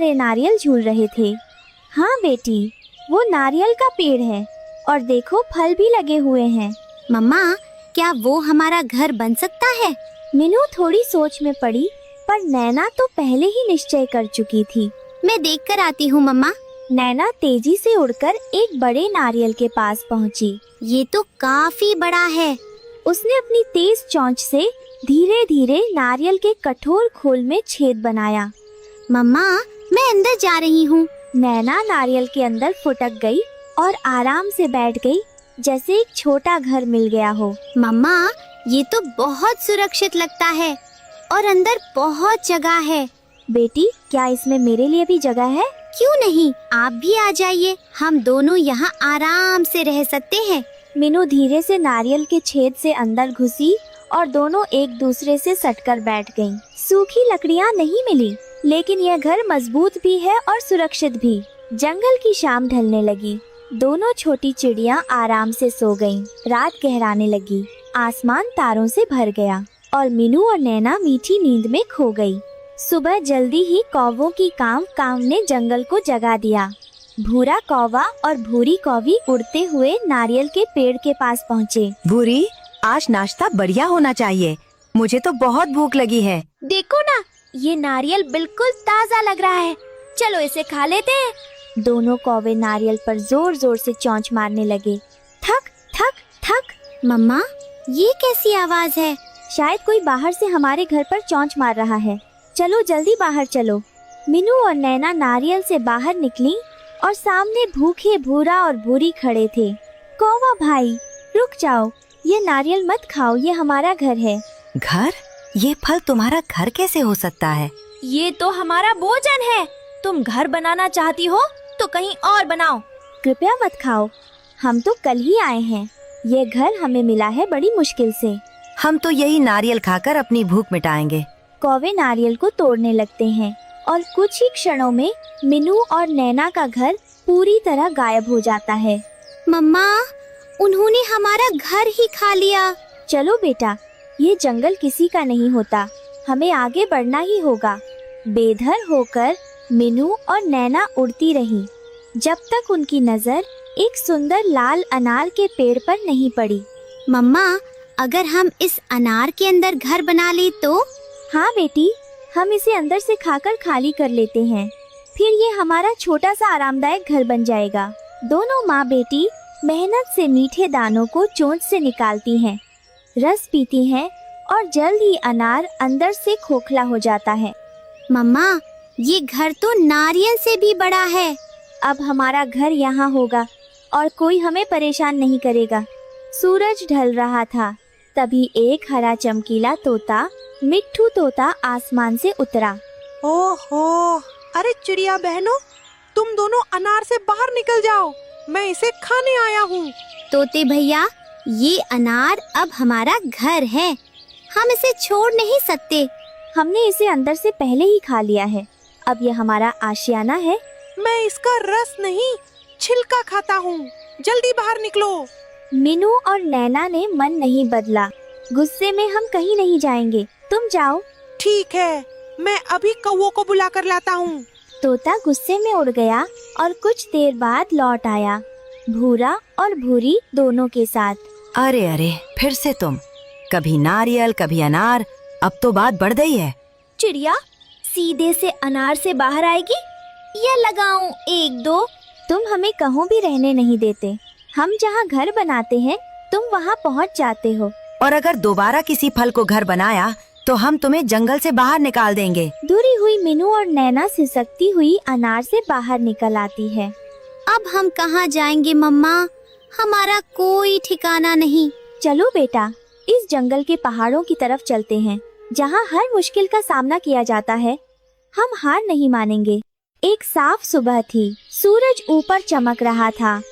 सारे नारियल झूल रहे थे। हाँ बेटी, वो नारियल का पेड़ है और देखो फल भी लगे हुए हैं। मम्मा, क्या वो हमारा घर बन सकता है? मीनू थोड़ी सोच में पड़ी, पर नैना तो पहले ही निश्चय कर चुकी थी। मैं देख कर आती हूँ मम्मा। नैना तेजी से उड़कर एक बड़े नारियल के पास पहुँची। ये तो काफी बड़ा है। उसने अपनी तेज चोंच से धीरे धीरे नारियल के कठोर खोल में छेद बनाया। मम्मा, मैं अंदर जा रही हूँ। नैना नारियल के अंदर फुटक गई और आराम से बैठ गई, जैसे एक छोटा घर मिल गया हो। मम्मा, ये तो बहुत सुरक्षित लगता है और अंदर बहुत जगह है। बेटी, क्या इसमें मेरे लिए भी जगह है? क्यों नहीं, आप भी आ जाइए। हम दोनों यहाँ आराम से रह सकते हैं। मीनू धीरे से नारियल के छेद से अंदर घुसी और दोनों एक दूसरे से सटकर बैठ गईं। सूखी लकड़ियाँ नहीं मिली, लेकिन यह घर मजबूत भी है और सुरक्षित भी। जंगल की शाम ढलने लगी। दोनों छोटी चिड़ियाँ आराम से सो गईं। रात गहराने लगी। आसमान तारों से भर गया और मीनू और नैना मीठी नींद में खो गई। सुबह जल्दी ही कौवों की काव ने जंगल को जगा दिया। भूरा कौवा और भूरी कौवी उड़ते हुए नारियल के पेड़ के पास पहुँचे। भूरी, आज नाश्ता बढ़िया होना चाहिए। मुझे तो बहुत भूख लगी है। देखो ना, ये नारियल बिल्कुल ताज़ा लग रहा है। चलो इसे खा लेते हैं। दोनों कौवे नारियल पर जोर जोर से चोंच मारने लगे। थक थक थक। मम्मा, ये कैसी आवाज है? शायद कोई बाहर से हमारे घर पर चोंच मार रहा है। चलो जल्दी बाहर चलो। मीनू और नैना नारियल से बाहर निकली और सामने भूखे भूरा और भूरी खड़े थे। कौवा भाई, रुक जाओ, ये नारियल मत खाओ, ये हमारा घर है। घर? ये फल तुम्हारा घर कैसे हो सकता है? ये तो हमारा भोजन है। तुम घर बनाना चाहती हो तो कहीं और बनाओ। कृपया मत खाओ, हम तो कल ही आए हैं। ये घर हमें मिला है बड़ी मुश्किल से। हम तो यही नारियल खाकर अपनी भूख मिटाएंगे। कौवे नारियल को तोड़ने लगते हैं और कुछ ही क्षणों में मीनू और नैना का घर पूरी तरह गायब हो जाता है। मम्मा, उन्होंने हमारा घर ही खा लिया। चलो बेटा, ये जंगल किसी का नहीं होता, हमें आगे बढ़ना ही होगा। बेधर होकर मीनू और नैना उड़ती रही, जब तक उनकी नजर एक सुंदर लाल अनार के पेड़ पर नहीं पड़ी। मम्मा, अगर हम इस अनार के अंदर घर बना ले तो? हाँ बेटी, हम इसे अंदर से खाकर खाली कर लेते हैं, फिर ये हमारा छोटा सा आरामदायक घर बन जाएगा। दोनों माँ बेटी मेहनत से मीठे दानों को चोंच से निकालती हैं, रस पीती हैं और जल्द ही अनार अंदर से खोखला हो जाता है। मम्मा, ये घर तो नारियल से भी बड़ा है। अब हमारा घर यहाँ होगा और कोई हमें परेशान नहीं करेगा। सूरज ढल रहा था, तभी एक हरा चमकीला तोता, मिट्ठू तोता आसमान से उतरा। ओहो, अरे चिड़िया बहनों, तुम दोनों अनार से बाहर निकल जाओ, मैं इसे खाने आया हूँ। तोते भैया, ये अनार अब हमारा घर है, हम इसे छोड़ नहीं सकते। हमने इसे अंदर से पहले ही खा लिया है, अब ये हमारा आशियाना है। मैं इसका रस नहीं, छिलका खाता हूँ, जल्दी बाहर निकलो। मीनू और नैना ने मन नहीं बदला। गुस्से में हम कहीं नहीं जाएंगे, तुम जाओ। ठीक है, मैं अभी कौवों को बुला कर लाता हूँ। तोता गुस्से में उड़ गया और कुछ देर बाद लौट आया, भूरा और भूरी दोनों के साथ। अरे अरे, फिर से तुम। कभी नारियल कभी अनार, अब तो बात बढ़ गई है। चिड़िया सीधे से अनार से बाहर आएगी या लगाऊं एक दो? तुम हमें कहीं भी रहने नहीं देते। हम जहाँ घर बनाते हैं तुम वहाँ पहुँच जाते हो, और अगर दोबारा किसी फल को घर बनाया तो हम तुम्हें जंगल से बाहर निकाल देंगे। दूरी हुई मीनू और नैना सिसकती हुई अनार से बाहर निकल आती है। अब हम कहाँ जाएंगे मम्मा? हमारा कोई ठिकाना नहीं। चलो बेटा, इस जंगल के पहाड़ों की तरफ चलते हैं, जहाँ हर मुश्किल का सामना किया जाता है। हम हार नहीं मानेंगे। एक साफ सुबह थी, सूरज ऊपर चमक रहा था